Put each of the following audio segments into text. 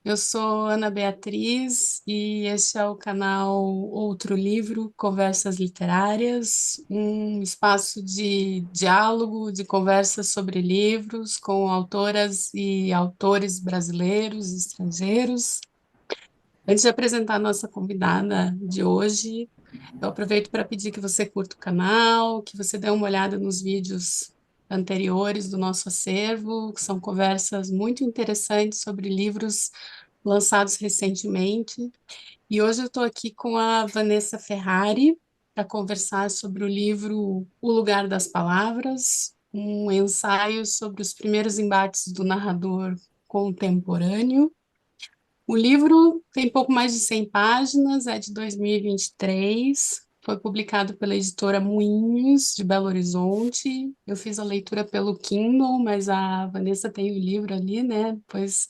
Eu sou Ana Beatriz e este é o canal Outro Livro, Conversas Literárias, um espaço de diálogo, de conversas sobre livros com autoras e autores brasileiros e estrangeiros. Antes de apresentar a nossa convidada de hoje, eu aproveito para pedir que você curta o canal, que você dê uma olhada nos vídeos anteriores do nosso acervo, que são conversas muito interessantes sobre livros lançados recentemente. E hoje eu estou aqui com a Vanessa Ferrari para conversar sobre o livro O Lugar das Palavras, um ensaio sobre os primeiros embates do narrador contemporâneo. O livro tem pouco mais de 100 páginas, é de 2023, foi publicado pela editora Moinhos, de Belo Horizonte. Eu fiz a leitura pelo Kindle, mas a Vanessa tem o livro ali, né? Depois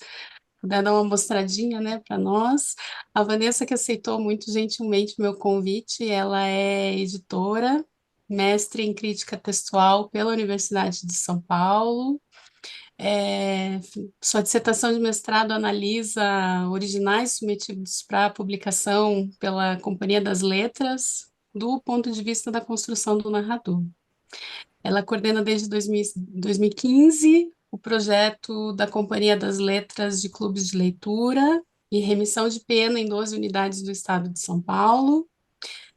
puder dar uma mostradinha, né, para nós. A Vanessa, que aceitou muito gentilmente o meu convite, ela é editora, mestre em crítica textual pela Universidade de São Paulo. Sua dissertação de mestrado analisa originais submetidos para publicação pela Companhia das Letras, do ponto de vista da construção do narrador. Ela coordena desde 2015 o projeto da Companhia das Letras de Clubes de Leitura e remissão de pena em 12 unidades do estado de São Paulo.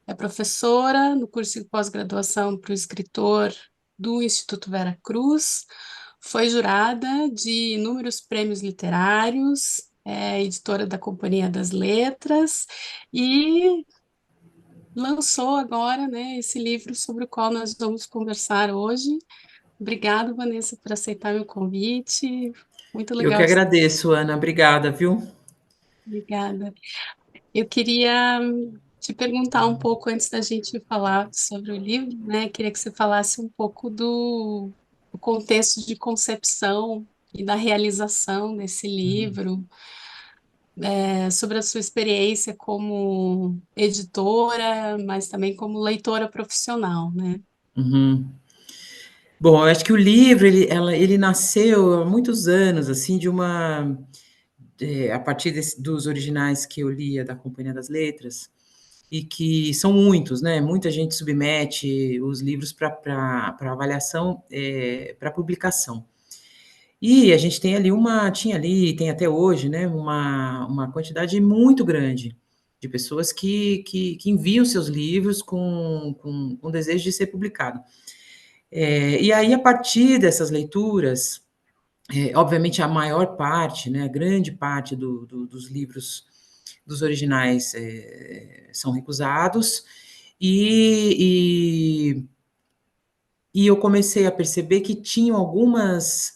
É professora no curso de pós-graduação para o escritor do Instituto Vera Cruz. Foi jurada de inúmeros prêmios literários, é editora da Companhia das Letras e lançou agora, né, esse livro sobre o qual nós vamos conversar hoje. Obrigada, Vanessa, por aceitar meu convite. Muito Eu que legal. agradeço, Ana. Obrigada, viu? Obrigada. Eu queria te perguntar um pouco antes da gente falar sobre o livro, né? Queria que você falasse um pouco do contexto de concepção e da realização desse livro, sobre a sua experiência como editora, mas também como leitora profissional, né? Uhum. Bom, eu acho que o livro ele nasceu há muitos anos, assim, a partir dos originais que eu lia da Companhia das Letras, e que são muitos, né? Muita gente submete os livros para avaliação, para publicação. E a gente tem ali tinha ali, tem até hoje, né, uma quantidade muito grande de pessoas que enviam seus livros com desejo de ser publicado. E aí, a partir dessas leituras, obviamente a maior parte, né, a grande parte dos livros dos originais são recusados, e, e eu comecei a perceber que tinham algumas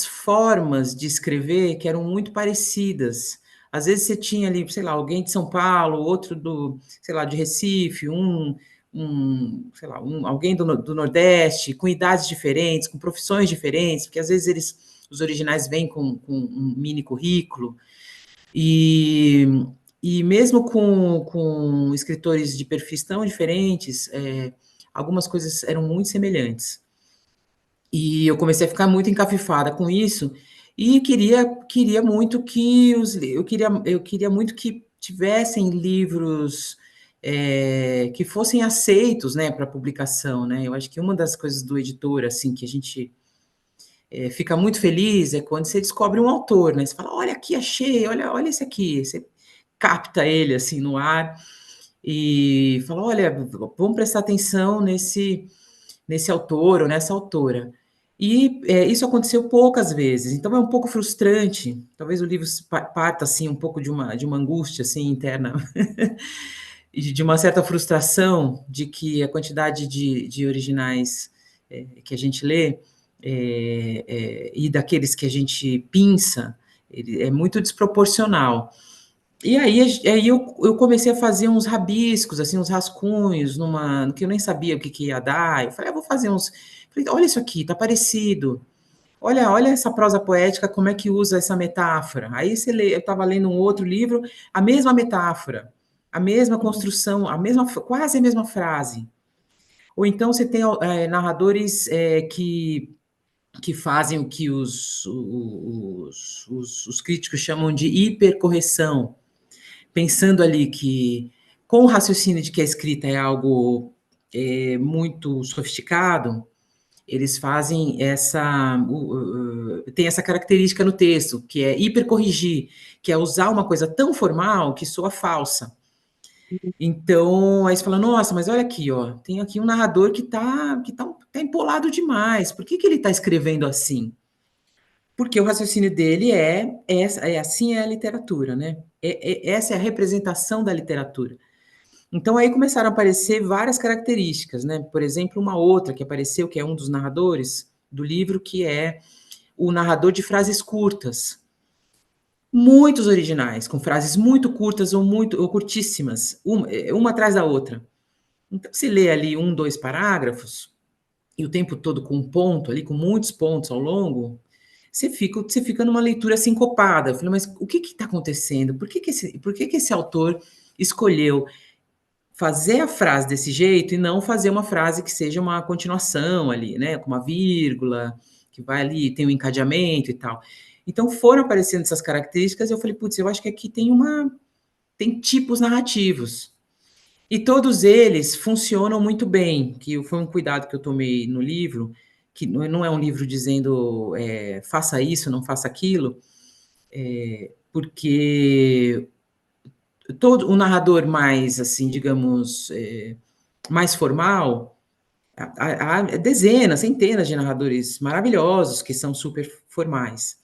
formas de escrever que eram muito parecidas. Às vezes você tinha ali, sei lá, alguém de São Paulo, outro sei lá, de Recife, sei lá, alguém do Nordeste, com idades diferentes, com profissões diferentes, porque às vezes os originais vêm com um mini currículo, e, e mesmo com escritores de perfis tão diferentes, algumas coisas eram muito semelhantes. E eu comecei a ficar muito encafifada com isso e queria muito que eu queria muito que tivessem livros que fossem aceitos, né, para publicação, né? Eu acho que uma das coisas do editor, assim, que a gente fica muito feliz é quando você descobre um autor, né? Você fala, olha aqui, achei, olha esse aqui. Você capta ele assim no ar e fala, olha, vamos prestar atenção nesse autor ou nessa autora. E isso aconteceu poucas vezes, então é um pouco frustrante. Talvez o livro parta assim um pouco de uma angústia assim interna e de uma certa frustração de que a quantidade de originais que a gente lê e daqueles que a gente pinça ele é muito desproporcional. E aí eu comecei a fazer uns rabiscos, assim, uns rascunhos, no que eu nem sabia o que, que ia dar. Eu falei, vou fazer uns. Falei, olha isso aqui, tá parecido. Olha essa prosa poética, como é que usa essa metáfora. Aí você lê, eu estava lendo um outro livro, a mesma metáfora, a mesma construção, quase a mesma frase. Ou então você tem narradores que que fazem o que os críticos chamam de hipercorreção, pensando ali que, com o raciocínio de que a escrita é algo muito sofisticado, eles fazem tem essa característica no texto, que é hipercorrigir, que é usar uma coisa tão formal que soa falsa. Então, aí você fala, nossa, mas olha aqui, ó, tem aqui um narrador que tá empolado demais. Por que ele está escrevendo assim? Porque o raciocínio dele assim é a literatura, né? Essa é a representação da literatura. Então aí começaram a aparecer várias características, né? Por exemplo, uma outra que apareceu, que é um dos narradores do livro, que é o narrador de frases curtas, muitos originais, com frases muito curtas ou curtíssimas, uma atrás da outra. Então, se lê ali um, dois parágrafos, e o tempo todo com um ponto ali, com muitos pontos ao longo, você fica numa leitura sincopada. Eu falei, mas o que está acontecendo? Por que esse autor escolheu fazer a frase desse jeito e não fazer uma frase que seja uma continuação ali, né? Com uma vírgula, que vai ali, tem um encadeamento e tal. Então foram aparecendo essas características e eu falei, putz, eu acho que aqui tem tipos narrativos. E todos eles funcionam muito bem, que foi um cuidado que eu tomei no livro, que não é um livro dizendo faça isso, não faça aquilo, porque todo o narrador mais, assim, digamos, mais formal, há dezenas, centenas de narradores maravilhosos que são super formais.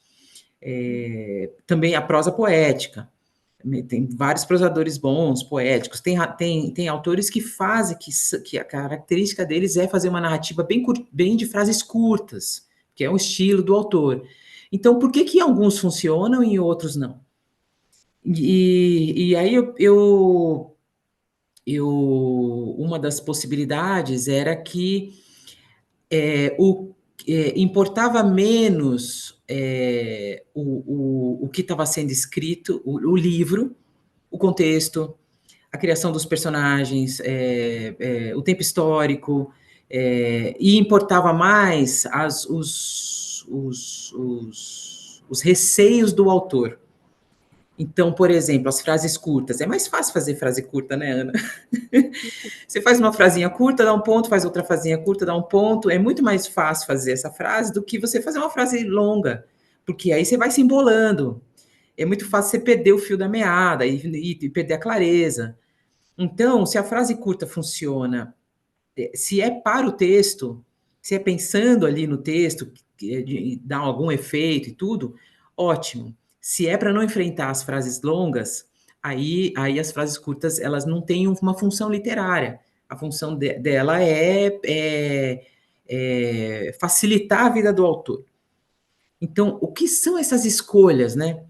Também a prosa poética. Tem vários prosadores bons, poéticos. Tem autores que fazem, que a característica deles é fazer uma narrativa bem de frases curtas, que é o estilo do autor. Então, por que alguns funcionam e outros não? E aí uma das possibilidades era que importava menos o que estava sendo escrito, o livro, o contexto, a criação dos personagens, o tempo histórico, e importava mais os receios do autor. Então, por exemplo, as frases curtas. É mais fácil fazer frase curta, né, Ana? Você faz uma frasinha curta, dá um ponto, faz outra frasinha curta, dá um ponto. É muito mais fácil fazer essa frase do que você fazer uma frase longa, porque aí você vai se embolando. É muito fácil você perder o fio da meada e perder a clareza. Então, se a frase curta funciona, se é para o texto, se é pensando ali no texto, dar algum efeito e tudo, ótimo. Se é para não enfrentar as frases longas, aí as frases curtas elas não têm uma função literária. A função dela é facilitar a vida do autor. Então, o que são essas escolhas, né?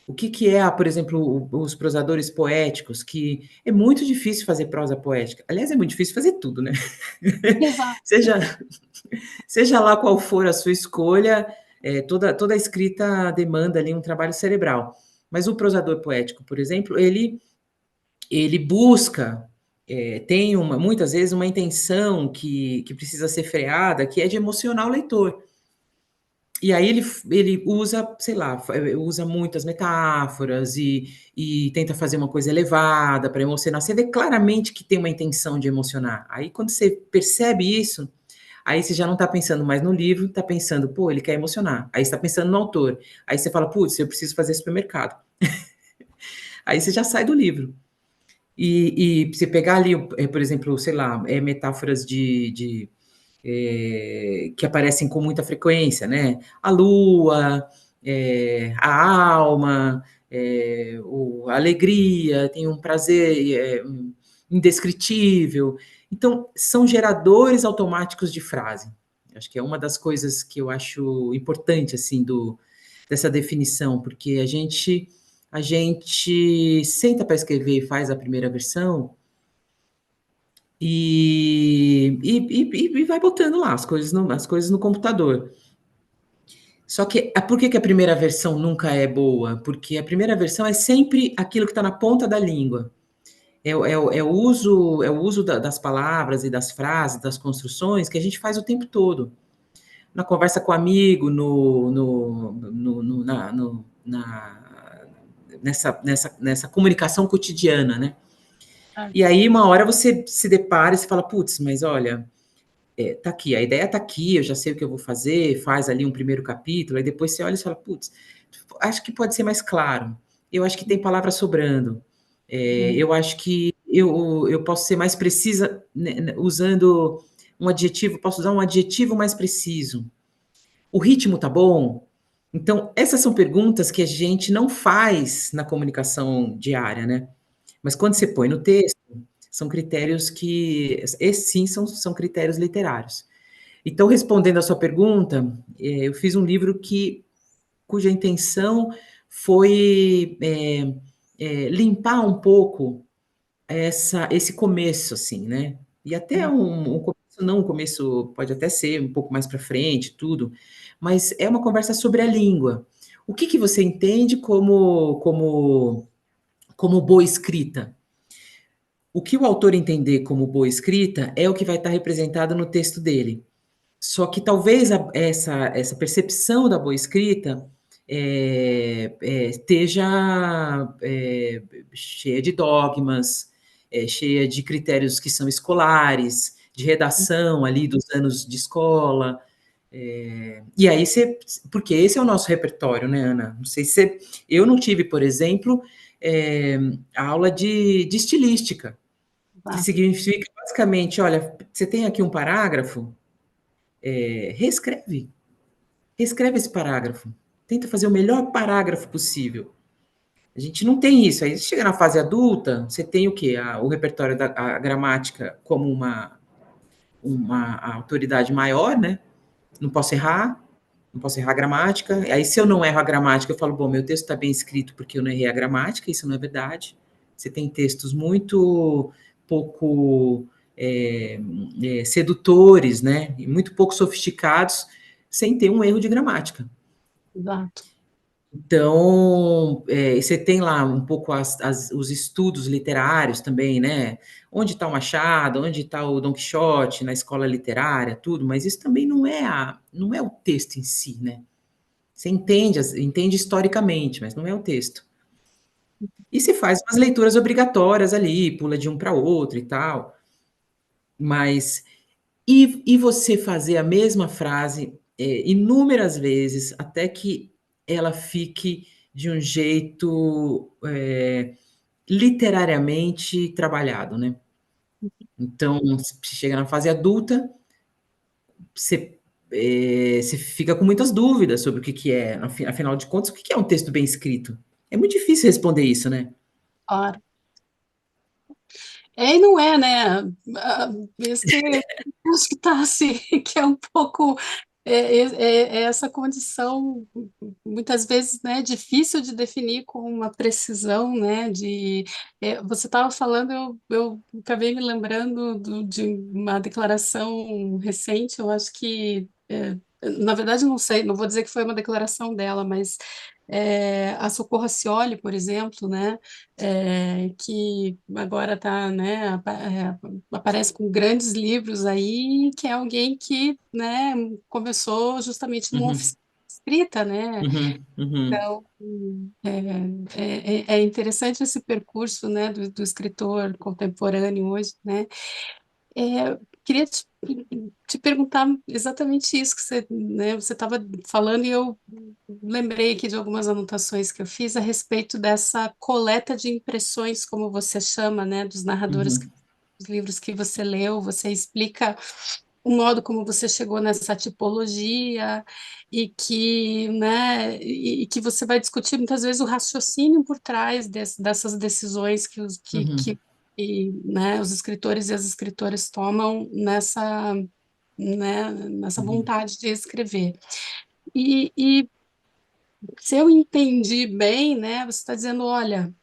O que é, por exemplo, os prosadores poéticos, que é muito difícil fazer prosa poética. Aliás, é muito difícil fazer tudo, né? Exato. seja, seja lá qual for a sua escolha, toda a escrita demanda ali um trabalho cerebral. Mas o prosador poético, por exemplo, ele busca, tem muitas vezes uma intenção que precisa ser freada, que é de emocionar o leitor. E aí ele usa, sei lá, usa muitas metáforas e tenta fazer uma coisa elevada para emocionar. Você vê claramente que tem uma intenção de emocionar. Aí quando você percebe isso, aí você já não está pensando mais no livro, está pensando, pô, ele quer emocionar. Aí você está pensando no autor. Aí você fala, putz, eu preciso fazer supermercado. Aí você já sai do livro. E você pegar ali, por exemplo, sei lá, metáforas que aparecem com muita frequência, né? A lua, a alma, a alegria, tem um prazer indescritível. Então, são geradores automáticos de frase. Acho que é uma das coisas que eu acho importante, assim, dessa definição, porque a gente senta para escrever e faz a primeira versão, e vai botando lá as coisas no computador. Só que por que a primeira versão nunca é boa? Porque a primeira versão é sempre aquilo que está na ponta da língua. É o uso das palavras e das frases, das construções que a gente faz o tempo todo. na conversa com amigo, nessa comunicação cotidiana, né? E aí, uma hora você se depara e você fala, putz, mas olha, tá aqui, a ideia tá aqui, eu já sei o que eu vou fazer, faz ali um primeiro capítulo, aí depois você olha e fala, putz, acho que pode ser mais claro, eu acho que tem palavra sobrando, eu acho que eu posso ser mais precisa, né, usando um adjetivo, posso usar um adjetivo mais preciso. O ritmo tá bom? Então, essas são perguntas que a gente não faz na comunicação diária, né? Mas quando você põe no texto, são critérios que, esses sim são critérios literários. Então, respondendo a sua pergunta, eu fiz um livro cuja intenção foi limpar um pouco esse começo, assim, né? E até um começo, não um começo, pode até ser um pouco mais para frente, tudo, mas é uma conversa sobre a língua. O que você entende como boa escrita? O que o autor entender como boa escrita é o que vai estar representado no texto dele. Só que talvez essa percepção da boa escrita esteja cheia de dogmas, cheia de critérios que são escolares, de redação ali dos anos de escola. E aí você. Porque esse é o nosso repertório, né, Ana? Não sei se você. Eu não tive, por exemplo, é, aula de estilística, que significa basicamente: olha, você tem aqui um parágrafo, reescreve. Reescreve esse parágrafo. Tenta fazer o melhor parágrafo possível. A gente não tem isso. Aí chega na fase adulta, você tem o quê? O repertório da a gramática como uma autoridade maior, né? Não posso errar, não posso errar a gramática. Aí, se eu não erro a gramática, eu falo, bom, meu texto está bem escrito porque eu não errei a gramática. Isso não é verdade. Você tem textos muito pouco sedutores, né? E muito pouco sofisticados, sem ter um erro de gramática. Exato. Então, você tem lá um pouco os estudos literários também, né? Onde está o Machado, onde está o Dom Quixote na escola literária, tudo, mas isso também não é o texto em si, né? Você entende historicamente, mas não é o texto. E se faz umas leituras obrigatórias ali, pula de um para outro e tal. Mas e você fazer a mesma frase inúmeras vezes até que ela fique de um jeito literariamente trabalhado, né? Então, você chega na fase adulta, você fica com muitas dúvidas sobre o que é, afinal de contas, o que é um texto bem escrito? É muito difícil responder isso, né? Claro. É e não é, né? Isso que acho que está assim, que é um pouco é essa condição, muitas vezes, né, difícil de definir com uma precisão, né? Você estava falando, eu acabei me lembrando de uma declaração recente, eu acho que na verdade, não sei, não vou dizer que foi uma declaração dela, mas a Socorro Acioli, por exemplo, né? Que agora tá, né, aparece com grandes livros aí, que é alguém que, né, começou justamente numa Uhum, oficina escrita, né? uhum, uhum, Então, é interessante esse percurso, né, do escritor contemporâneo hoje, né? Queria te perguntar exatamente isso que você, né, você estava falando e eu lembrei aqui de algumas anotações que eu fiz a respeito dessa coleta de impressões, como você chama, né, dos narradores, uhum, dos livros que você leu, você explica o modo como você chegou nessa tipologia e que, né, e que você vai discutir muitas vezes o raciocínio por trás dessas decisões uhum, né, os escritores e as escritoras tomam nessa uhum, vontade de escrever. E se eu entendi bem, né, você está dizendo, olha,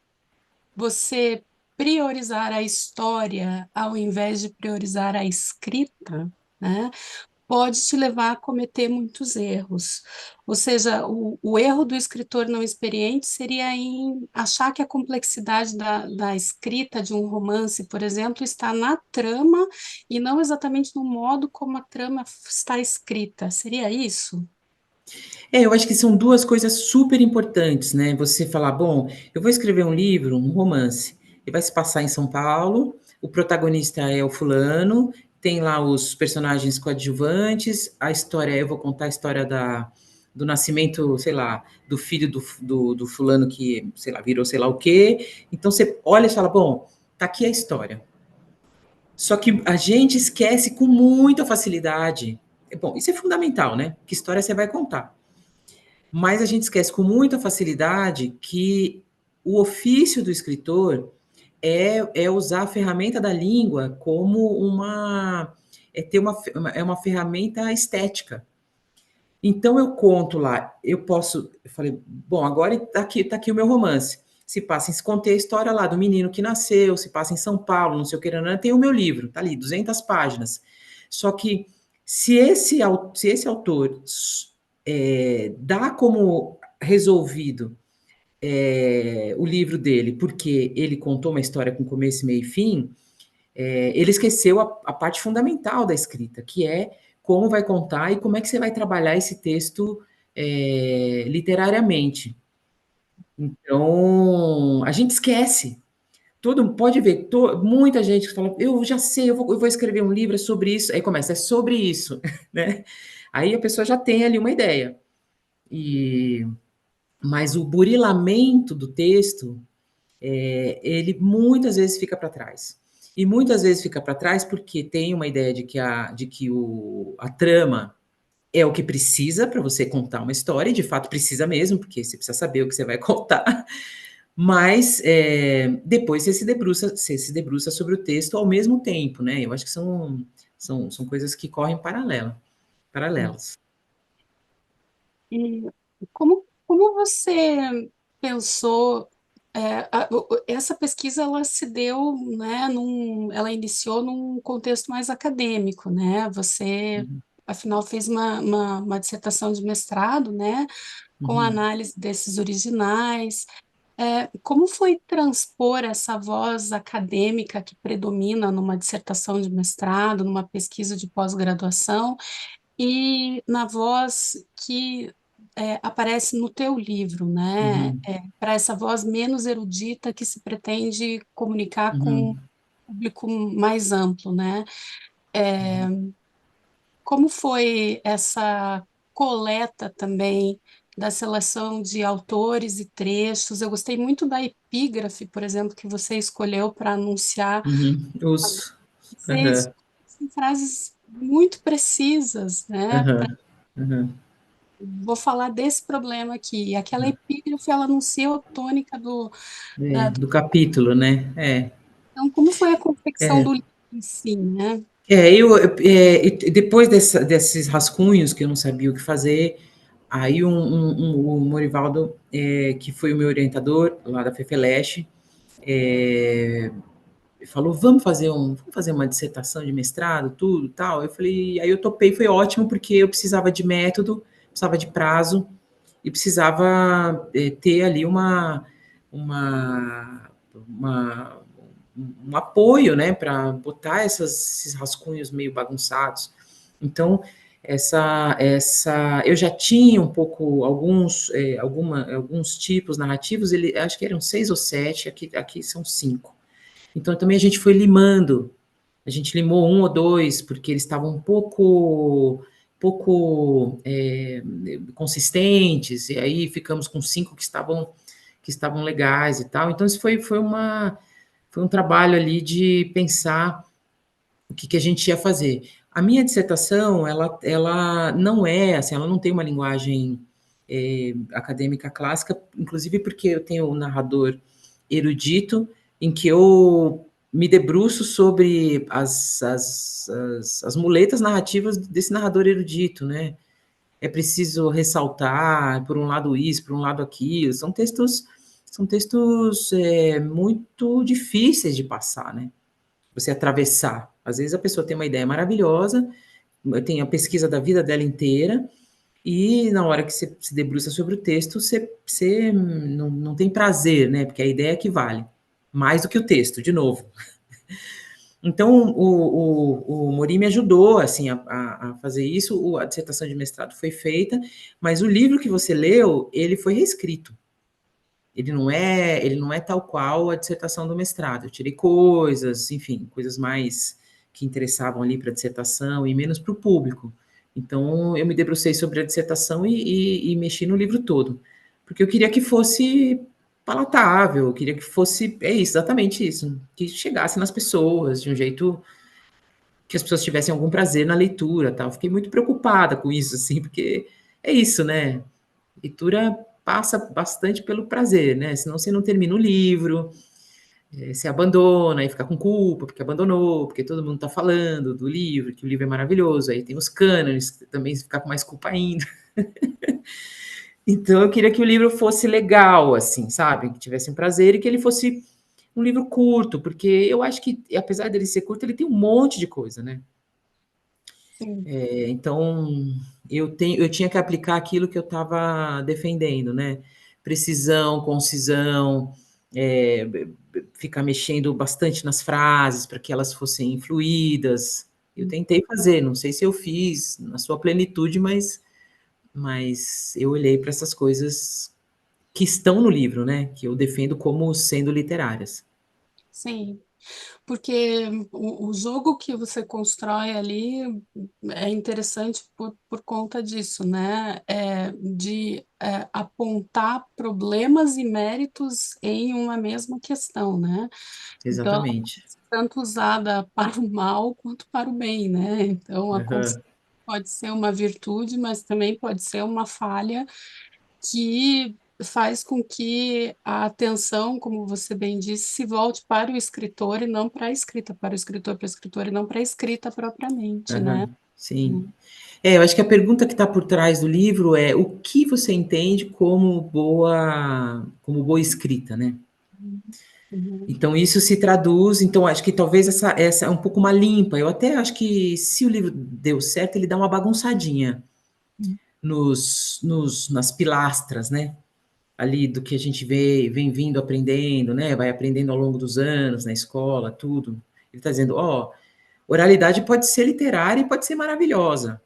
você priorizar a história ao invés de priorizar a escrita, né? pode te levar a cometer muitos erros. Ou seja, o erro do escritor não experiente seria em achar que a complexidade da escrita de um romance, por exemplo, está na trama e não exatamente no modo como a trama está escrita. Seria isso? Eu acho que são duas coisas super importantes, né? Você falar, bom, eu vou escrever um livro, um romance, e vai se passar em São Paulo, o protagonista é o fulano, tem lá os personagens coadjuvantes, a história, eu vou contar a história do nascimento, sei lá, do filho do fulano que, sei lá, virou sei lá o quê. Então você olha e fala, bom, tá aqui a história. Só que a gente esquece com muita facilidade. Bom, isso é fundamental, né? Que história você vai contar? Mas a gente esquece com muita facilidade que o ofício do escritor é usar a ferramenta da língua como é uma ferramenta estética. Então eu conto lá, eu falei, bom, agora tá aqui o meu romance. Se passa em contei a história lá do menino que nasceu, se passa em São Paulo, não sei o que, tem o meu livro, tá ali, 200 páginas. Só que se esse autor dá como resolvido o livro dele, porque ele contou uma história com começo, meio e fim, ele esqueceu a parte fundamental da escrita, que é como vai contar e como é que você vai trabalhar esse texto literariamente. Então, a gente esquece. Todo pode ver, muita gente que fala, eu já sei, eu vou escrever um livro sobre isso. Aí começa, é sobre isso, né? Aí a pessoa já tem ali uma ideia. E, mas o burilamento do texto, ele muitas vezes fica para trás. E muitas vezes fica para trás porque tem uma ideia de que a trama é o que precisa para você contar uma história, e de fato precisa mesmo, porque você precisa saber o que você vai contar. Mas depois você se debruça sobre o texto ao mesmo tempo, né? Eu acho que são coisas que correm paralelas. E como você pensou, essa pesquisa ela se deu, né, ela iniciou num contexto mais acadêmico, né? Você, Uhum, afinal, fez uma dissertação de mestrado, né, com a uhum, análise desses originais. Como foi transpor essa voz acadêmica que predomina numa dissertação de mestrado, numa pesquisa de pós-graduação, e na voz que aparece no teu livro, né? uhum, Para essa voz menos erudita que se pretende comunicar com um uhum, público mais amplo, né? Como foi essa coleta também da seleção de autores e trechos? Eu gostei muito da epígrafe, por exemplo, que você escolheu para anunciar. uhum. Os, Você aham, escolheu frases muito precisas, né? aham, aham, Vou falar desse problema aqui. Aquela epígrafe, ela anuncia a tônica do... do capítulo, né? Então, como foi a confecção do livro em si, né? Depois desses rascunhos que eu não sabia o que fazer, aí o Morivaldo, que foi o meu orientador lá da Fefeleche, é, falou, vamos fazer uma dissertação de mestrado, tudo, tal. Eu falei, aí eu topei, foi ótimo, porque eu precisava de método, precisava de prazo, e precisava ter ali uma, uma, um apoio, né, para botar esses rascunhos meio bagunçados. Então, eu já tinha um pouco alguns tipos narrativos, acho que eram 6 ou 7, aqui são 5. Então também a gente foi limando, a gente limou um ou dois porque eles estavam um pouco consistentes, e aí ficamos com 5 que estavam legais e tal. Então isso foi um trabalho ali de pensar o que a gente ia fazer. A minha dissertação, ela não é assim, ela não tem uma linguagem acadêmica clássica, inclusive porque eu tenho um narrador erudito em que eu me debruço sobre as muletas narrativas desse narrador erudito, né? É preciso ressaltar, por um lado isso, por um lado aquilo. São textos muito difíceis de passar, né? Você atravessar. Às vezes a pessoa tem uma ideia maravilhosa, tem a pesquisa da vida dela inteira, e na hora que você se debruça sobre o texto, você não tem prazer, né? Porque a ideia é que vale. Mais do que o texto, de novo. Então, o Mori me ajudou, assim, a fazer isso. A dissertação de mestrado foi feita, mas o livro que você leu, ele foi reescrito. Ele não é tal qual a dissertação do mestrado. Eu tirei coisas, enfim, coisas mais que interessavam ali para a dissertação e menos para o público. Então, eu me debrucei sobre a dissertação e mexi no livro todo, porque eu queria que fosse palatável, eu queria que fosse, é isso, exatamente isso, que chegasse nas pessoas de um jeito que as pessoas tivessem algum prazer na leitura, tal. Fiquei muito preocupada com isso, assim, porque é isso, né? Leitura passa bastante pelo prazer, né? Senão você não termina o livro, você abandona e fica com culpa porque abandonou, porque todo mundo está falando do livro, que o livro é maravilhoso. Aí tem os cânones, que também você fica com mais culpa ainda. Então eu queria que o livro fosse legal, assim, sabe? Que tivesse um prazer e que ele fosse um livro curto, porque eu acho que, apesar dele ser curto, ele tem um monte de coisa, né? Sim, Então, eu tinha que aplicar aquilo que eu estava defendendo, né? Precisão, concisão, é, ficar mexendo bastante nas frases para que elas fossem fluídas. Eu tentei fazer, não sei se eu fiz na sua plenitude, mas eu olhei para essas coisas que estão no livro, né? Que eu defendo como sendo literárias. sim. Porque o jogo que você constrói ali é interessante por conta disso, né? Apontar problemas e méritos em uma mesma questão, né? Então, ela pode Exatamente. ser tanto usada para o mal quanto para o bem, né? Então, a consciência Aham, pode ser uma virtude, mas também pode ser uma falha que faz com que a atenção, como você bem disse, se volte para o escritor e não para a escrita, para o escritor, para a escritora e não para a escrita propriamente, né? aham, sim. Eu acho que a pergunta que está por trás do livro é o que você entende como boa escrita, né? Uhum, Então isso se traduz, então acho que talvez essa é um pouco uma limpa. Eu até acho que se o livro deu certo, ele dá uma bagunçadinha uhum, nas pilastras, né? Ali do que a gente vem vindo aprendendo, né? Vai aprendendo ao longo dos anos na escola, tudo. Ele está dizendo, ó, oralidade pode ser literária e pode ser maravilhosa.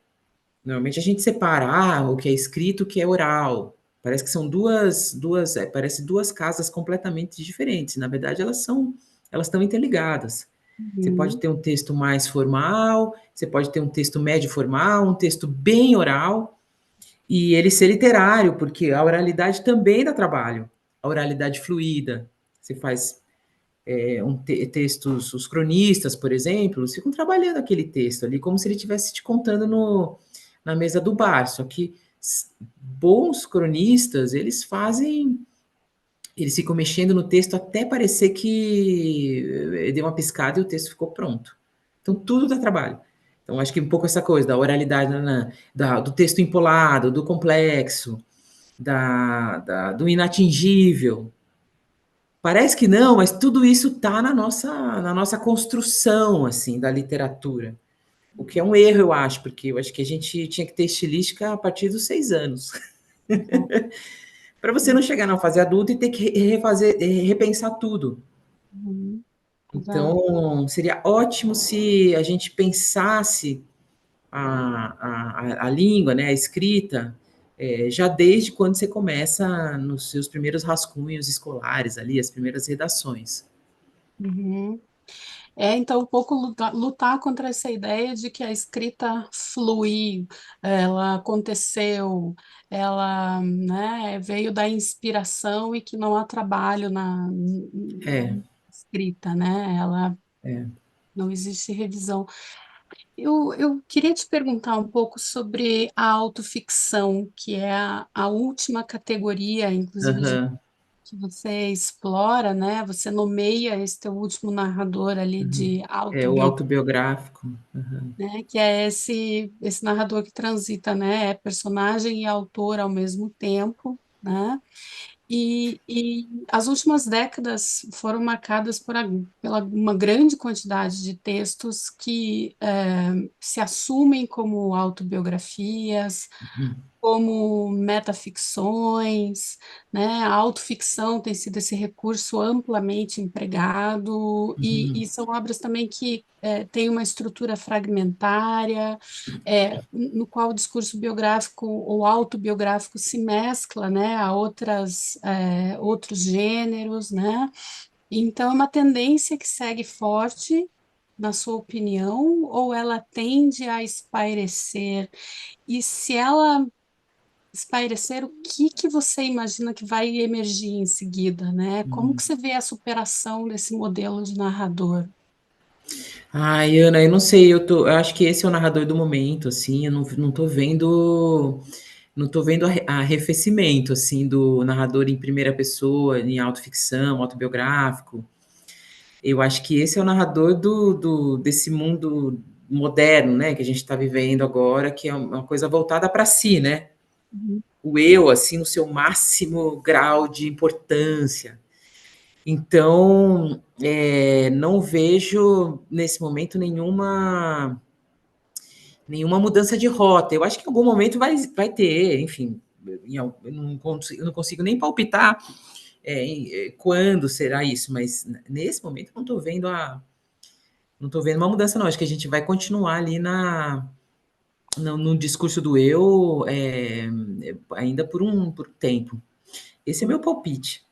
Normalmente a gente separa, o que é escrito, o que é oral. Parece que são parece duas casas completamente diferentes. Na verdade, elas estão interligadas. Você pode uhum, ter um texto mais formal, você pode ter um texto médio formal, um texto bem oral, e ele ser literário, porque a oralidade também dá trabalho. A oralidade fluida. Você faz textos, os cronistas, por exemplo, eles ficam trabalhando aquele texto ali como se ele estivesse te contando na mesa do bar. Só que bons cronistas, eles ficam mexendo no texto até parecer que deu uma piscada e o texto ficou pronto. Então, tudo dá trabalho. Então, acho que um pouco essa coisa da oralidade, do texto empolado, do complexo, do inatingível. Parece que não, mas tudo isso está na nossa construção, assim, da literatura. O que é um erro, eu acho, porque eu acho que a gente tinha que ter estilística a partir dos 6 anos. exato, Para você não chegar na fase adulta e ter que refazer, repensar tudo. uhum, exato, Então, seria ótimo se a gente pensasse a língua, né, a escrita, já desde quando você começa nos seus primeiros rascunhos escolares ali, as primeiras redações. uhum. Então, um pouco lutar contra essa ideia de que a escrita fluiu, ela aconteceu, ela, né, veio da inspiração e que não há trabalho na É, escrita, né? Ela é. não existe revisão. Eu queria te perguntar um pouco sobre a autoficção, que é a última categoria, inclusive, Aham. que você explora, né? Você nomeia esse teu último narrador ali de É o autobiografia, autobiográfico. né? Que é esse narrador que transita, né? É personagem e autor ao mesmo tempo, né? E as últimas décadas foram marcadas pela uma grande quantidade de textos que se assumem como autobiografias, Uhum, como metaficções, né? A autoficção tem sido esse recurso amplamente empregado, e uhum, são obras também que têm uma estrutura fragmentária, no qual o discurso biográfico ou autobiográfico se mescla, né, a outros gêneros, né? Então, é uma tendência que segue forte, na sua opinião, ou ela tende a espairecer? E se ela espairecer, o que que você imagina que vai emergir em seguida, né? Como que uhum. você vê a superação desse modelo de narrador? Ai, Ana, eu não sei, eu acho que esse é o narrador do momento, assim, eu não tô vendo, não tô vendo arrefecimento, assim, do narrador em primeira pessoa, em autoficção, autobiográfico. Eu acho que esse é o narrador desse mundo moderno, né, que a gente está vivendo agora, que é uma coisa voltada para si, né? Uhum, O eu, assim, no seu máximo grau de importância. Então, não vejo nesse momento nenhuma mudança de rota. Eu acho que em algum momento vai ter, enfim, eu não consigo nem palpitar quando será isso, mas nesse momento eu não estou vendo uma mudança, não. Acho que a gente vai continuar ali no discurso do eu ainda por um tempo. Esse é meu palpite.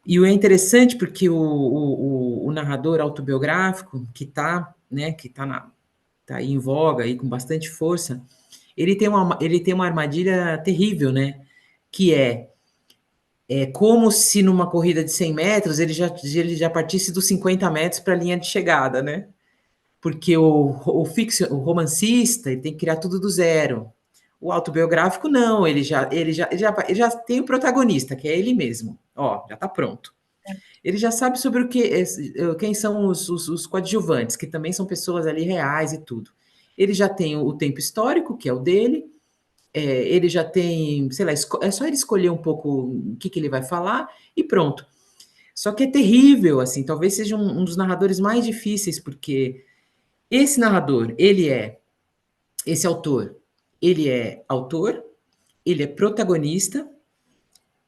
E o é interessante porque o narrador autobiográfico tá aí em voga aí com bastante força, ele tem uma armadilha terrível, né? Que é como se numa corrida de 100 metros ele já partisse dos 50 metros para a linha de chegada, né? Porque o romancista ele tem que criar tudo do zero. O autobiográfico não, ele já tem o protagonista, que é ele mesmo. Ó, já está pronto. Ele já sabe sobre quem são os coadjuvantes, que também são pessoas ali reais e tudo. Ele já tem o tempo histórico, que é o dele, ele já tem, sei lá, é só ele escolher um pouco o que, que ele vai falar e pronto. Só que é terrível, assim, talvez seja um dos narradores mais difíceis, porque esse narrador, esse ele é autor, ele é protagonista,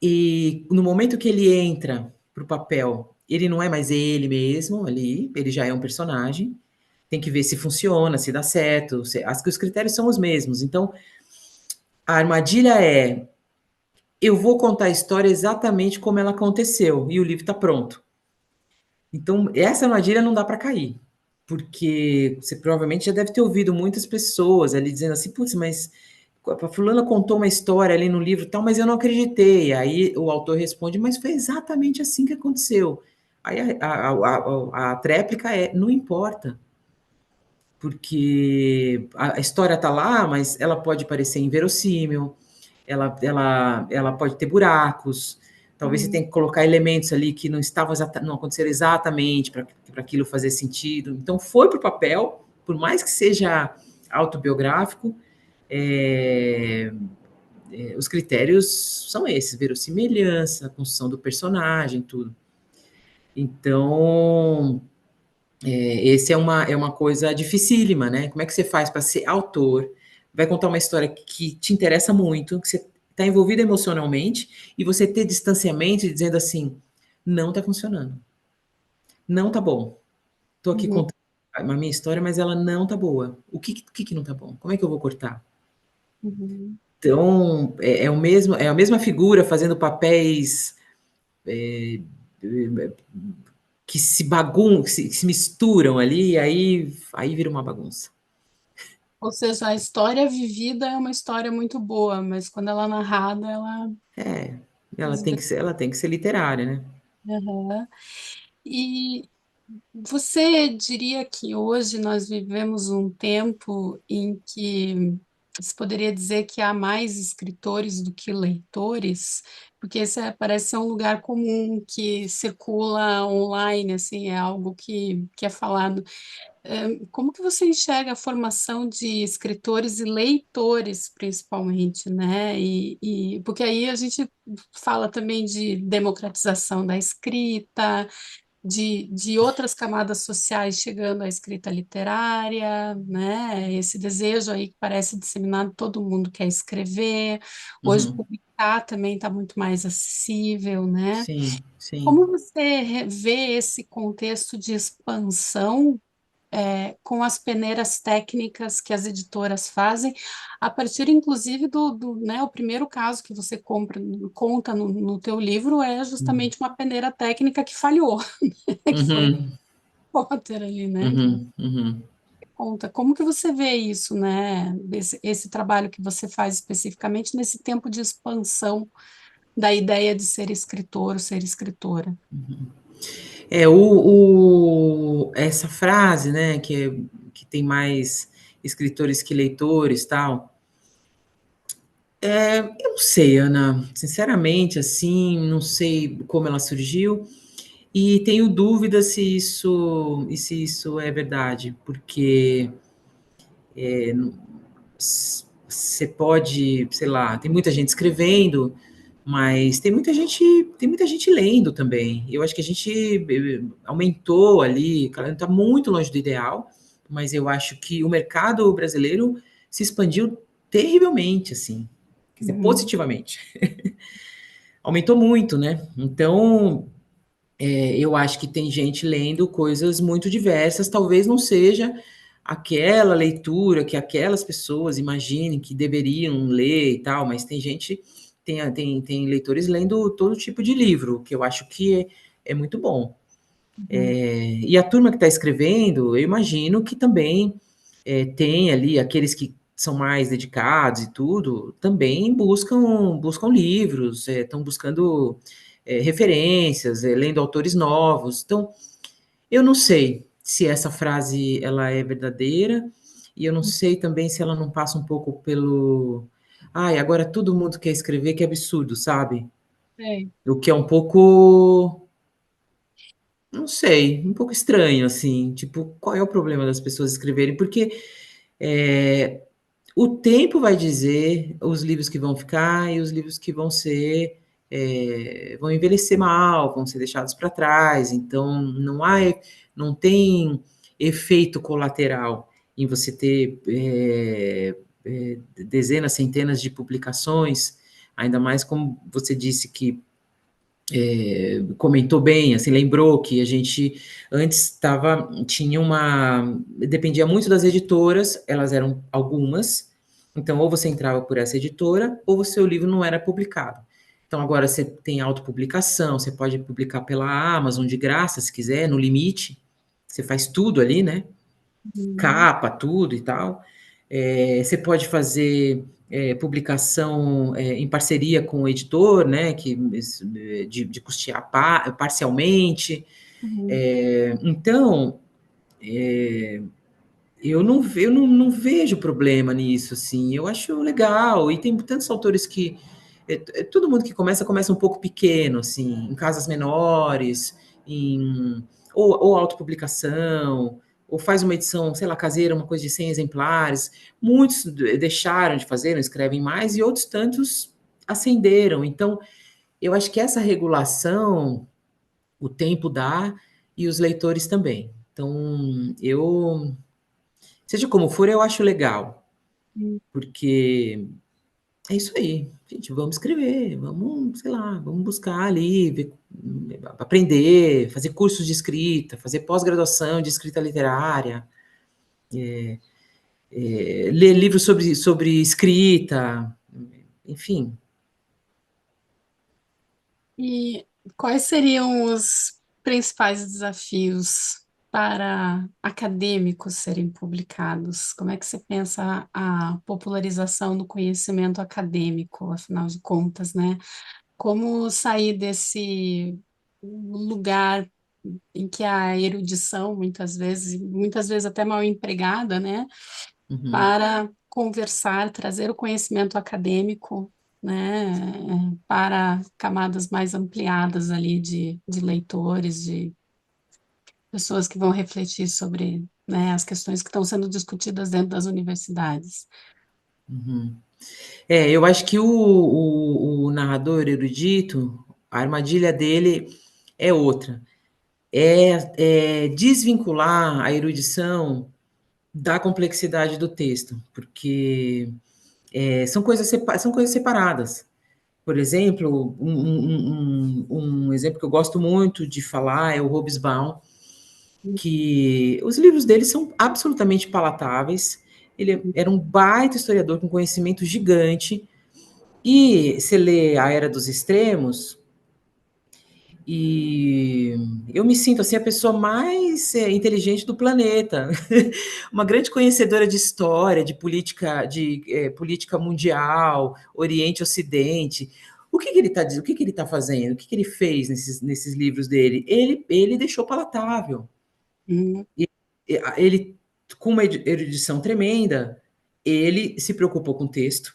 e no momento que ele entra para o papel, ele não é mais ele mesmo ali, ele já é um personagem. Tem que ver se funciona, se dá certo. Acho que os critérios são os mesmos. Então, a armadilha eu vou contar a história exatamente como ela aconteceu e o livro está pronto. Então, essa armadilha não dá para cair, porque você provavelmente já deve ter ouvido muitas pessoas ali dizendo assim, putz, mas a fulana contou uma história ali no livro e tal, mas eu não acreditei. Aí o autor responde, mas foi exatamente assim que aconteceu. Aí a tréplica não importa, porque a história está lá, mas ela pode parecer inverossímil, ela pode ter buracos, talvez você uhum, tenha que colocar elementos ali que não aconteceram exatamente para aquilo fazer sentido. Então, foi para o papel, por mais que seja autobiográfico, é, os critérios são esses: verossimilhança, construção do personagem, tudo. Então, esse é uma coisa dificílima, né? Como é que você faz para ser autor? Vai contar uma história que te interessa muito, que você está envolvido emocionalmente, e você ter distanciamento e dizendo assim: não está funcionando, não está bom. Estou aqui uhum, contando a minha história, mas ela não está boa. O que não está bom? Como é que eu vou cortar? uhum. Então, é a mesma figura fazendo papéis que se misturam ali, e aí vira uma bagunça. Ou seja, a história vivida é uma história muito boa, mas quando ela é narrada, ela É, desbe- ela tem que ser literária, né? Aham. E você diria que hoje nós vivemos um tempo em que se poderia dizer que há mais escritores do que leitores? porque esse parece ser um lugar comum que circula online, assim, é algo que é falado. Como que você enxerga a formação de escritores e leitores, principalmente, né? Porque aí a gente fala também de democratização da escrita, de outras camadas sociais chegando à escrita literária, né? Esse desejo aí que parece disseminado, todo mundo quer escrever. Hoje Uhum. publicar também está muito mais acessível, né? Sim, sim. Como você vê esse contexto de expansão com as peneiras técnicas que as editoras fazem, a partir inclusive né, o primeiro caso que você conta no teu livro é Uhum. justamente uma peneira técnica que falhou, que foi Uhum. Potter ali, né? Que você Uhum. Uhum. conta. Como que você vê isso, né? Esse trabalho que você faz especificamente nesse tempo de expansão da ideia de ser escritor ou ser escritora? Essa frase, né, que tem mais escritores que leitores, tal. Eu não sei, Ana, sinceramente, assim, não sei como ela surgiu e tenho dúvida se isso é verdade, porque você pode, sei lá, tem muita gente escrevendo, mas tem muita gente lendo também. Eu acho que a gente aumentou ali, claro, está muito longe do ideal, mas eu acho que o mercado brasileiro se expandiu terrivelmente, assim, quer dizer, Uhum. positivamente. Aumentou muito, né? Então, eu acho que tem gente lendo coisas muito diversas, talvez não seja aquela leitura que aquelas pessoas imaginem que deveriam ler e tal, mas tem gente, tem leitores lendo todo tipo de livro, que eu acho que é muito bom. Uhum. E a turma que está escrevendo, eu imagino que também tem ali aqueles que são mais dedicados e tudo, também buscam livros, estão buscando referências, lendo autores novos. Então, eu não sei se essa frase ela é verdadeira e eu não sei também se ela não passa um pouco pelo, ai, agora todo mundo quer escrever, que absurdo, sabe? É. O que é um pouco, não sei, um pouco estranho, assim, tipo, qual é o problema das pessoas escreverem? Porque é, o tempo vai dizer os livros que vão ficar e os livros que vão ser, vão envelhecer mal, vão ser deixados para trás. Então, não tem efeito colateral em você ter dezenas, centenas de publicações, ainda mais como você disse que comentou bem, assim, lembrou que a gente antes tinha dependia muito das editoras, elas eram algumas, então ou você entrava por essa editora ou o seu livro não era publicado. Então agora você tem autopublicação, você pode publicar pela Amazon de graça, se quiser, no limite, você faz tudo ali, né? Uhum. Capa, tudo e tal. Você pode fazer publicação em parceria com o editor, né, de custear parcialmente. Uhum. Então, eu não vejo problema nisso, assim. Eu acho legal. E tem tantos autores que todo mundo que começa um pouco pequeno, assim, em casas menores, em, ou autopublicação, ou faz uma edição, sei lá, caseira, uma coisa de 100 exemplares. Muitos deixaram de fazer, não escrevem mais, e outros tantos acenderam. Então, eu acho que essa regulação o tempo dá e os leitores também. Então, seja como for, eu acho legal, porque é isso aí, gente, vamos escrever, vamos, sei lá, vamos buscar ali, aprender, fazer cursos de escrita, fazer pós-graduação de escrita literária, ler livros sobre escrita, enfim. E quais seriam os principais desafios para acadêmicos serem publicados? Como é que você pensa a popularização do conhecimento acadêmico, afinal de contas, né? Como sair desse lugar em que a erudição, muitas vezes até mal empregada, né? Uhum, Para conversar, trazer o conhecimento acadêmico. né, para camadas mais ampliadas ali de leitores, de pessoas que vão refletir sobre, né, as questões que estão sendo discutidas dentro das universidades. Eu acho que o narrador erudito, a armadilha dele é outra. É desvincular a erudição da complexidade do texto, porque são coisas separadas. Por exemplo, um exemplo que eu gosto muito de falar é o Hobsbawm, que os livros dele são absolutamente palatáveis. Ele era um baita historiador com conhecimento gigante. E você lê A Era dos Extremos, e eu me sinto assim a pessoa mais inteligente do planeta, uma grande conhecedora de história, de política mundial, Oriente, Ocidente. O que, que ele está dizendo? O que, que ele está fazendo? O que, que ele fez nesses livros dele? Ele deixou palatável. Uhum, Ele, com uma erudição tremenda, ele se preocupou com o texto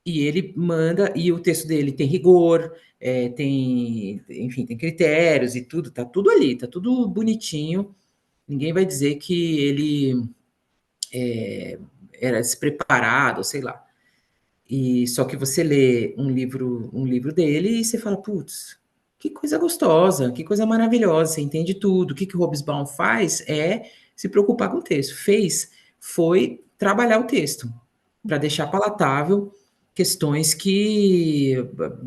e ele manda, e o texto dele tem rigor, enfim, tem critérios e tudo, tá tudo ali, tá tudo bonitinho. Ninguém vai dizer que ele era despreparado, sei lá. E só que você lê um livro dele e você fala, putz, que coisa gostosa, que coisa maravilhosa, você entende tudo. O que o Hobsbawm faz é se preocupar com o texto. Foi trabalhar o texto para deixar palatável questões que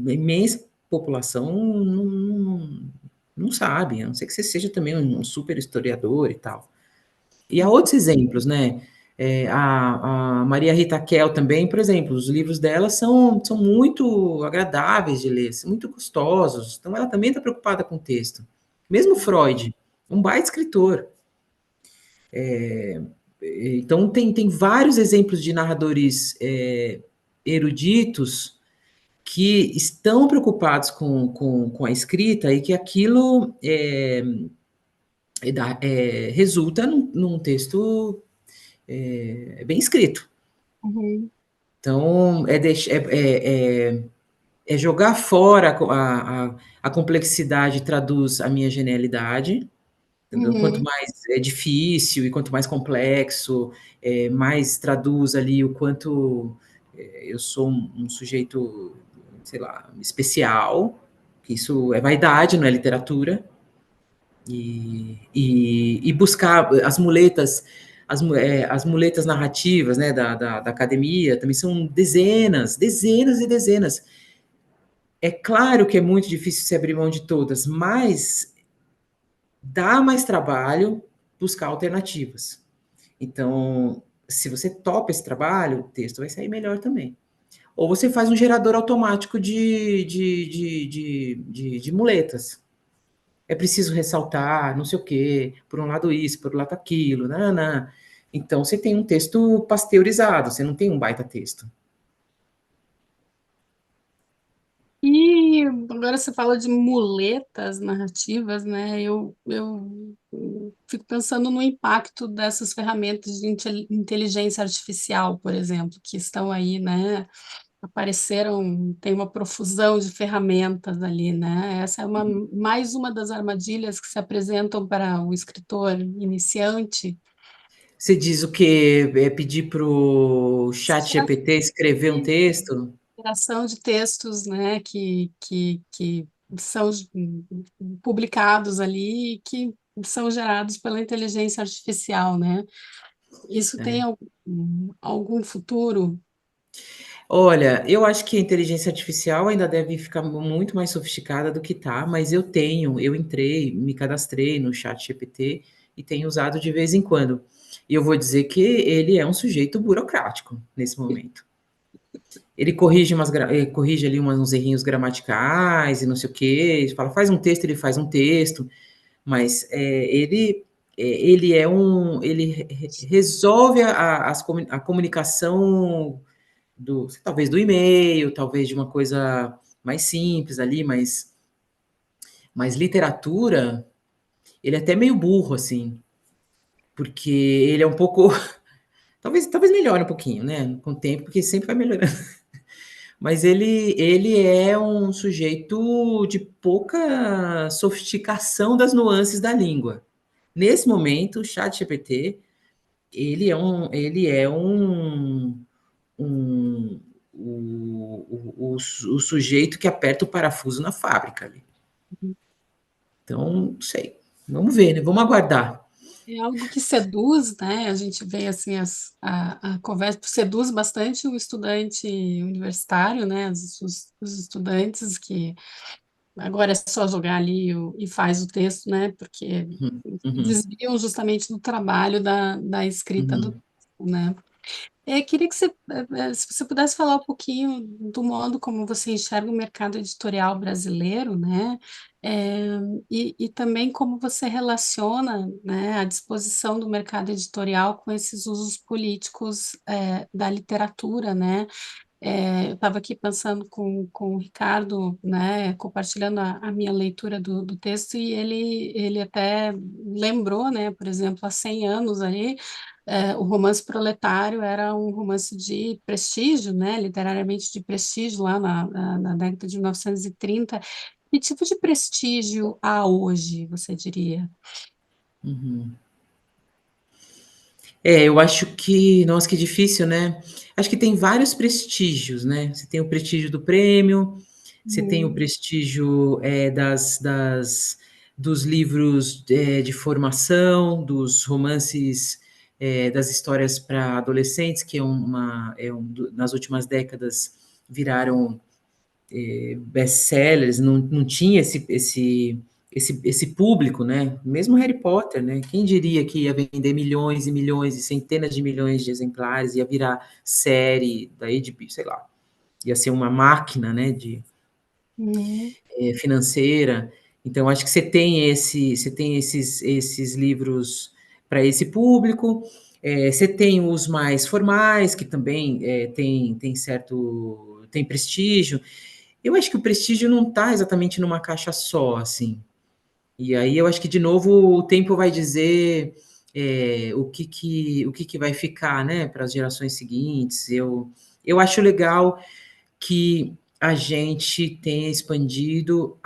a imensa população não sabe, a não ser que você seja também um super historiador e tal. E há outros exemplos, né? A Maria Rita Kell também, por exemplo, os livros dela são muito agradáveis de ler, são muito gostosos. Então, ela também está preocupada com o texto. Mesmo Freud, um baita escritor. Então, tem vários exemplos de narradores eruditos que estão preocupados com a escrita e que aquilo resulta num texto bem escrito. uhum, Então, é jogar fora a complexidade traduz a minha genialidade. Entendeu? Quanto uhum. mais é difícil e quanto mais complexo, mais traduz ali o quanto eu sou um sujeito, sei lá, especial, que isso é vaidade, não é literatura, e buscar as muletas, as muletas narrativas, né, da academia, também são dezenas, dezenas e dezenas. É claro que é muito difícil se abrir mão de todas, mas dá mais trabalho buscar alternativas. Então, se você topa esse trabalho, o texto vai sair melhor também. Ou você faz um gerador automático de muletas. É preciso ressaltar, não sei o quê, por um lado isso, por um lado aquilo, nanã. Então, você tem um texto pasteurizado, você não tem um baita texto. E agora você fala de muletas narrativas, né? Eu fico pensando no impacto dessas ferramentas de inteligência artificial, por exemplo, que estão aí, né? Apareceram, tem uma profusão de ferramentas ali, né? Essa é mais uma das armadilhas que se apresentam para o escritor iniciante. Você diz o quê? É pedir para o chat GPT escrever um texto? Geração de textos, né, que são publicados ali e que são gerados pela inteligência artificial, né? Isso tem algum futuro? Olha, eu acho que a inteligência artificial ainda deve ficar muito mais sofisticada do que tá, mas eu entrei, me cadastrei no chat GPT e tenho usado de vez em quando. E eu vou dizer que ele é um sujeito burocrático nesse momento. Ele corrige ali uns errinhos gramaticais e não sei o quê, fala, faz um texto, ele faz um texto, mas ele resolve a comunicação talvez do e-mail, talvez de uma coisa mais simples ali, mas literatura, ele é até meio burro, assim, porque ele é um pouco, talvez melhore um pouquinho, né, com o tempo, porque sempre vai melhorando, Mas ele é um sujeito de pouca sofisticação das nuances da língua. Nesse momento, o ChatGPT, ele é o sujeito que aperta o parafuso na fábrica ali. Então, não sei. Vamos ver, né? Vamos aguardar. É algo que seduz, né? A gente vê assim a conversa seduz bastante o estudante universitário, né? Os estudantes que agora é só jogar ali e faz o texto, né? Porque Uhum, uhum, desviam justamente do trabalho da escrita do uhum, texto, né? Queria que você, se você pudesse falar um pouquinho do modo como você enxerga o mercado editorial brasileiro, né? É, e também como você relaciona, né, a disposição do mercado editorial com esses usos políticos, da literatura, né? Eu estava aqui pensando com o Ricardo, né, compartilhando a minha leitura do texto, e ele até lembrou, né, por exemplo, há 100 anos ali, o romance proletário era um romance de prestígio, né, literariamente de prestígio, lá na década de 1930. Que tipo de prestígio há hoje, você diria? uhum. É, eu acho que, nossa, que difícil, né? Acho que tem vários prestígios, né? Você tem o prestígio do prêmio, você tem o Uhum, prestígio dos livros de formação, dos romances, das histórias para adolescentes, que nas últimas décadas viraram best-sellers, não tinha esse público, né? Mesmo Harry Potter, né? Quem diria que ia vender milhões e milhões e centenas de milhões de exemplares, ia virar série da HBO, sei lá, ia ser uma máquina, né, uhum, financeira. Então, acho que você tem esses livros para esse público. Você tem os mais formais, que também tem prestígio. Eu acho que o prestígio não está exatamente numa caixa só, assim. E aí eu acho que, de novo, o tempo vai dizer o que que vai ficar, né, para as gerações seguintes. Eu acho legal que a gente tenha expandido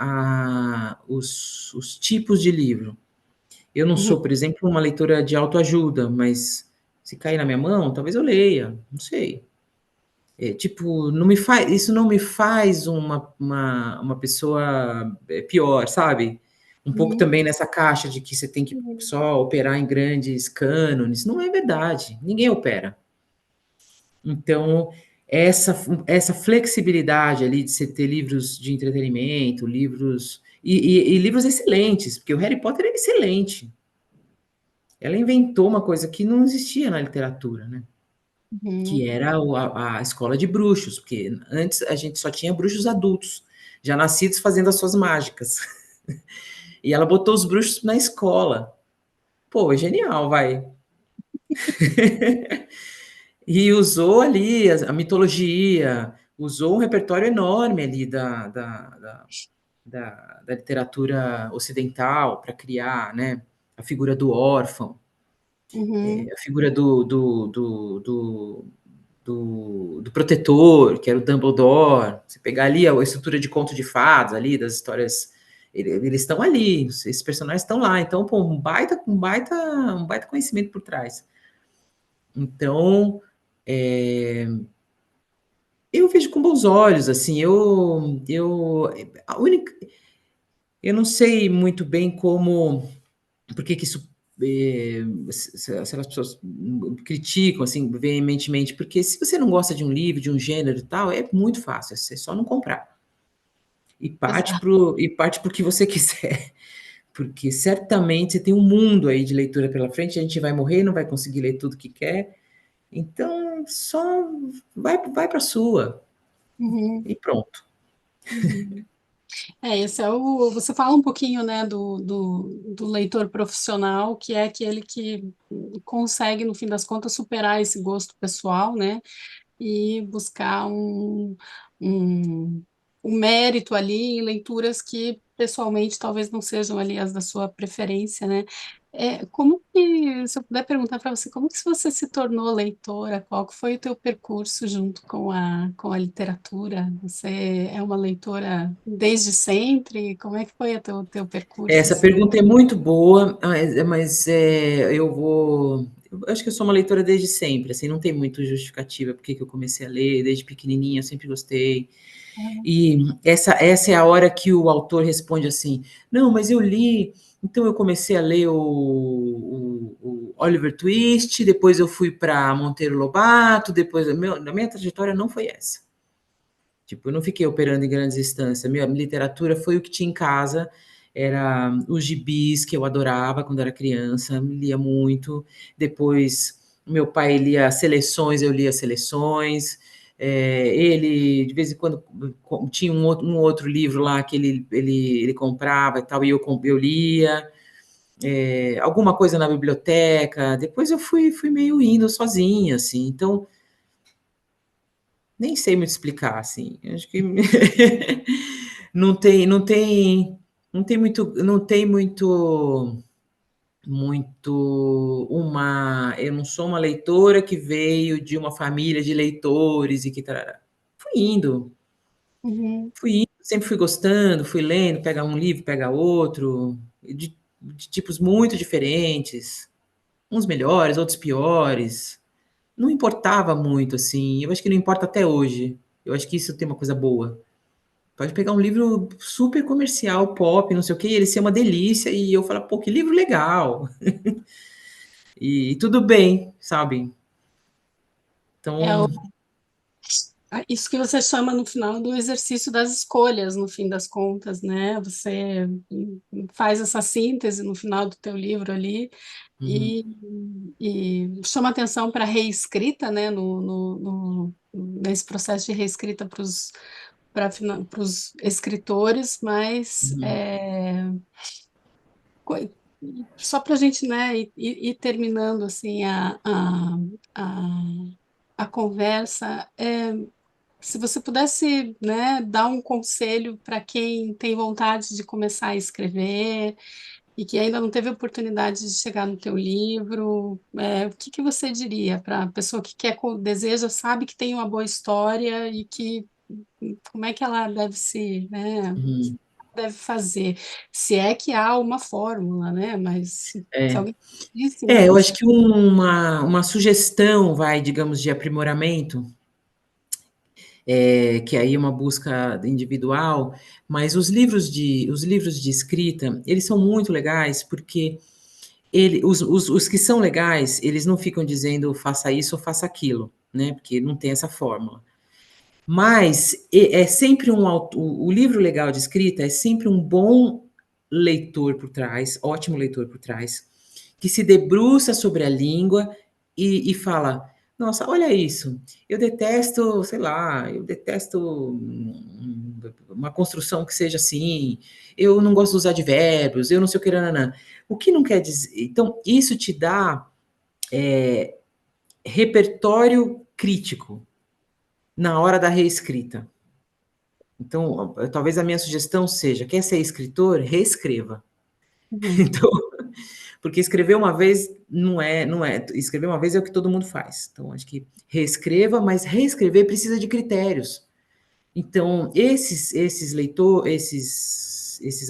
os tipos de livro. Eu não uhum, sou, por exemplo, uma leitora de autoajuda, mas se cair na minha mão, talvez eu leia, não sei. Tipo, isso não me faz uma pessoa pior, sabe? Um pouco uhum, também nessa caixa de que você tem que uhum, só operar em grandes cânones. Não é verdade. Ninguém opera. Então, essa flexibilidade ali de você ter livros de entretenimento, e livros excelentes, porque o Harry Potter é excelente. Ela inventou uma coisa que não existia na literatura, né? uhum, Que era a escola de bruxos, porque antes a gente só tinha bruxos adultos, já nascidos fazendo as suas mágicas. E ela botou os bruxos na escola. Pô, é genial, vai. E usou ali a mitologia, usou um repertório enorme ali da literatura ocidental para criar, né, a figura do órfão, uhum, a figura do protetor, que era o Dumbledore. Você pegar ali a estrutura de conto de fadas ali, das histórias, eles estão ali, esses personagens estão lá. Então, pô, um baita conhecimento por trás. Então, é, eu vejo com bons olhos, assim, a única, eu não sei muito bem como, por que que isso, se as pessoas criticam, assim, veementemente, porque se você não gosta de um livro, de um gênero e tal, é muito fácil, é só não comprar. exato. E parte pro que você quiser, porque certamente você tem um mundo aí de leitura pela frente, a gente vai morrer, não vai conseguir ler tudo que quer, então só vai para sua Uhum, e pronto. uhum. Esse é você fala um pouquinho, né, do leitor profissional, que é aquele que consegue, no fim das contas, superar esse gosto pessoal, né, e buscar um, um mérito ali em leituras que, pessoalmente, talvez não sejam ali as da sua preferência, né. Como se eu puder perguntar para você, como que você se tornou leitora? Qual que foi o teu percurso junto com a literatura? Você é uma leitora desde sempre? Como é que foi o teu percurso, Essa assim? pergunta é muito boa, eu acho que eu sou uma leitora desde sempre, assim, não tem muito justificativa porque que eu comecei a ler, desde pequenininha eu sempre gostei. E essa é a hora que o autor responde assim: não, mas eu li, então eu comecei a ler o Oliver Twist, depois eu fui para Monteiro Lobato, depois a minha trajetória não foi essa. Tipo, eu não fiquei operando em grandes instâncias. Minha literatura foi o que tinha em casa, era os gibis que eu adorava quando era criança, lia muito. Depois, meu pai lia seleções, eu lia seleções. Ele, de vez em quando, tinha um outro livro lá que ele comprava e tal, e eu lia. Alguma coisa na biblioteca. Depois eu fui meio indo sozinha, assim. Então, nem sei muito explicar, assim. Eu acho que não tem, não tem, não tem eu não sou uma leitora que veio de uma família de leitores e que tarará. Fui indo, Uhum. sempre fui gostando, fui lendo, pega um livro, pega outro, de tipos muito diferentes, uns melhores, outros piores. Não importava muito, assim. Eu acho que não importa até hoje. Eu acho que isso tem uma coisa boa. Pode pegar um livro super comercial, pop, não sei o quê, e ele ser uma delícia, e eu falo, pô, que livro legal. E tudo bem, sabe? É Então, isso que você chama no final do exercício das escolhas, no fim das contas, né? Você faz essa síntese no final do teu livro ali uhum, e, e chama atenção para a reescrita, né? Nesse processo de reescrita para os escritores, mas uhum, co- só para a gente, né, ir terminando assim a, a conversa. Se você pudesse, né, dar um conselho para quem tem vontade de começar a escrever e que ainda não teve oportunidade de chegar no teu livro, o que que você diria para a pessoa que quer, deseja, sabe que tem uma boa história e que como é que ela deve né, uhum. deve fazer? Se é que há uma fórmula, né? Mas se É. alguém disse, né? Eu acho que uma sugestão, vai, digamos, de aprimoramento, que aí é uma busca individual, mas os livros de escrita, eles são muito legais porque os que são legais, eles não ficam dizendo faça isso ou faça aquilo, né? Porque não tem essa fórmula. Mas é sempre o livro legal de escrita é sempre um bom leitor por trás, ótimo leitor por trás, que se debruça sobre a língua e fala: Nossa, olha isso, eu detesto, sei lá, eu detesto uma construção que seja assim, eu não gosto dos advérbios, eu não sei o que, nananã. O que não quer dizer. Então, isso te dá repertório crítico na hora da reescrita. Então, talvez a minha sugestão seja: quer ser escritor? Reescreva. Uhum, Então, porque escrever uma vez escrever uma vez é o que todo mundo faz. Então, acho que reescreva, mas reescrever precisa de critérios. Então, esses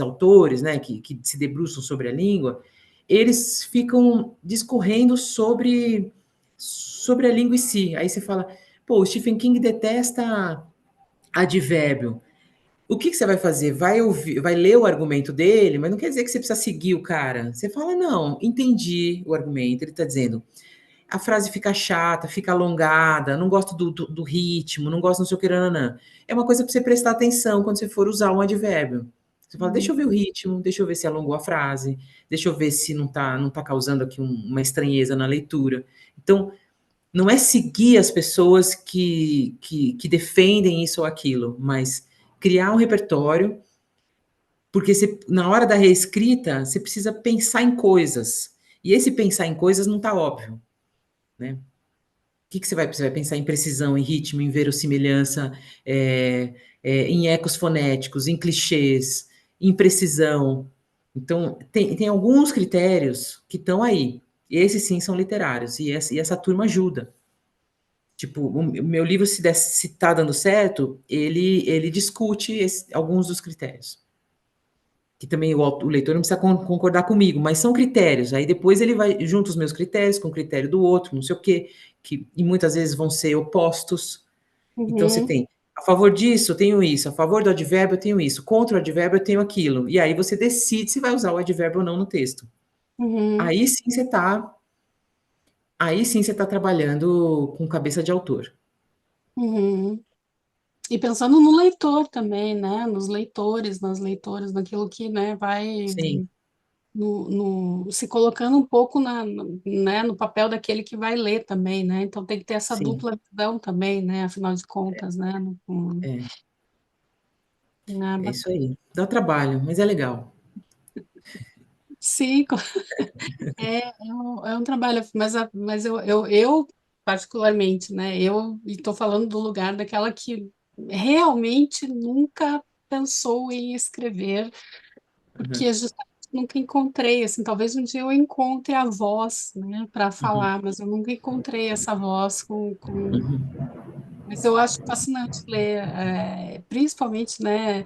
autores, né, que se debruçam sobre a língua, eles ficam discorrendo sobre a língua em si. Aí você fala, pô, o Stephen King detesta advérbio. O que que você vai fazer? Vai ouvir, vai ler o argumento dele, mas não quer dizer que você precisa seguir o cara. Você fala, não, entendi o argumento. Ele está dizendo, a frase fica chata, fica alongada, não gosto do ritmo, não gosto não sei o que, nananã. É uma coisa para você prestar atenção quando você for usar um advérbio. Você fala, deixa uhum, eu ver o ritmo, deixa eu ver se alongou a frase, deixa eu ver se não tá causando aqui uma estranheza na leitura. Então, não é seguir as pessoas que defendem isso ou aquilo, mas criar um repertório, porque na hora da reescrita, você precisa pensar em coisas. E esse pensar em coisas não está óbvio, né? Você vai pensar em precisão, em ritmo, em verossimilhança, em ecos fonéticos, em clichês, em precisão. Então, tem alguns critérios que estão aí. Esses sim são literários, e essa turma ajuda. Tipo, o meu livro, se tá dando certo, ele discute alguns dos critérios. Que também o leitor não precisa concordar comigo, mas são critérios. Aí depois ele vai junto os meus critérios com o critério do outro, não sei o quê, e muitas vezes vão ser opostos. Então você Uhum, tem a favor disso, eu tenho isso, a favor do advérbio, eu tenho isso, contra o advérbio, eu tenho aquilo. E aí você decide se vai usar o advérbio ou não no texto. uhum, Aí sim você está Aí sim você está trabalhando com cabeça de autor. uhum. E pensando no leitor também, né? Nos leitores, nas leitoras, naquilo que, né, vai Sim, se colocando um pouco né, no papel daquele que vai ler também, né? Então tem que ter essa sim, dupla visão também, né? Afinal de contas, né? é, Né, é isso aí. Dá trabalho, mas é legal. sim, é um trabalho, mas eu particularmente, né? Eu estou falando do lugar daquela que realmente nunca pensou em escrever, Uhum, porque justamente nunca encontrei, assim, talvez um dia eu encontre a voz, né, para uhum, falar, mas eu nunca encontrei essa voz com. uhum, Mas eu acho fascinante ler, principalmente, né,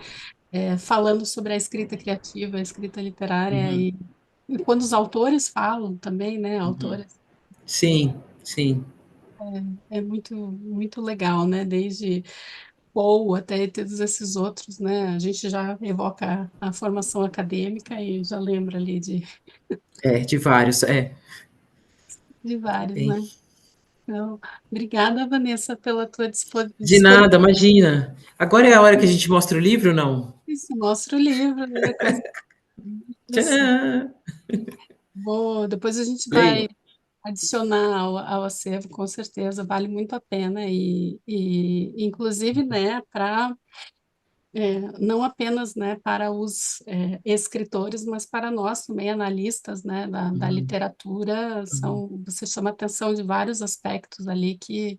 falando sobre a escrita criativa, a escrita literária uhum, e quando os autores falam também, né, uhum. autores, Sim, sim, é muito, muito legal, né, desde Poe até todos esses outros, né, a gente já evoca a formação acadêmica e já lembra ali de vários, de vários, tem. né. Então, obrigada, Vanessa, pela tua De nada, imagina. Agora é a hora que a gente mostra o livro, não? disponibilidade. Mostra o livro, né, coisa interessante. Tcharam! Depois a gente vai Leio. adicionar ao acervo, com certeza, vale muito a pena e inclusive, né, para não apenas, né, para os escritores, mas para nós também, analistas, né, da Uhum, literatura, uhum, você chama atenção de vários aspectos ali que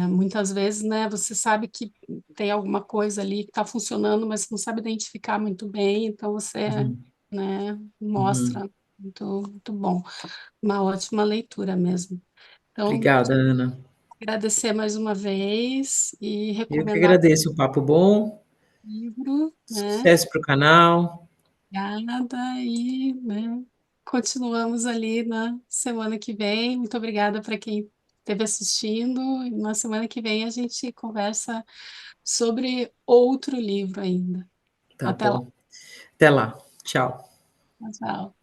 muitas vezes, né, você sabe que tem alguma coisa ali que está funcionando, mas não sabe identificar muito bem, então você, uhum, né, uhum. mostra muito, muito bom, uma ótima leitura mesmo. Então, Obrigada, Ana. agradecer mais uma vez e Eu que recomendar agradeço o papo bom. o livro, né? Sucesso para o canal. Obrigada e, né, continuamos ali na semana que vem. Muito obrigada para quem esteve assistindo. E na semana que vem a gente conversa sobre outro livro ainda. Tá Até lá. bom. Até lá. Tchau. Tchau.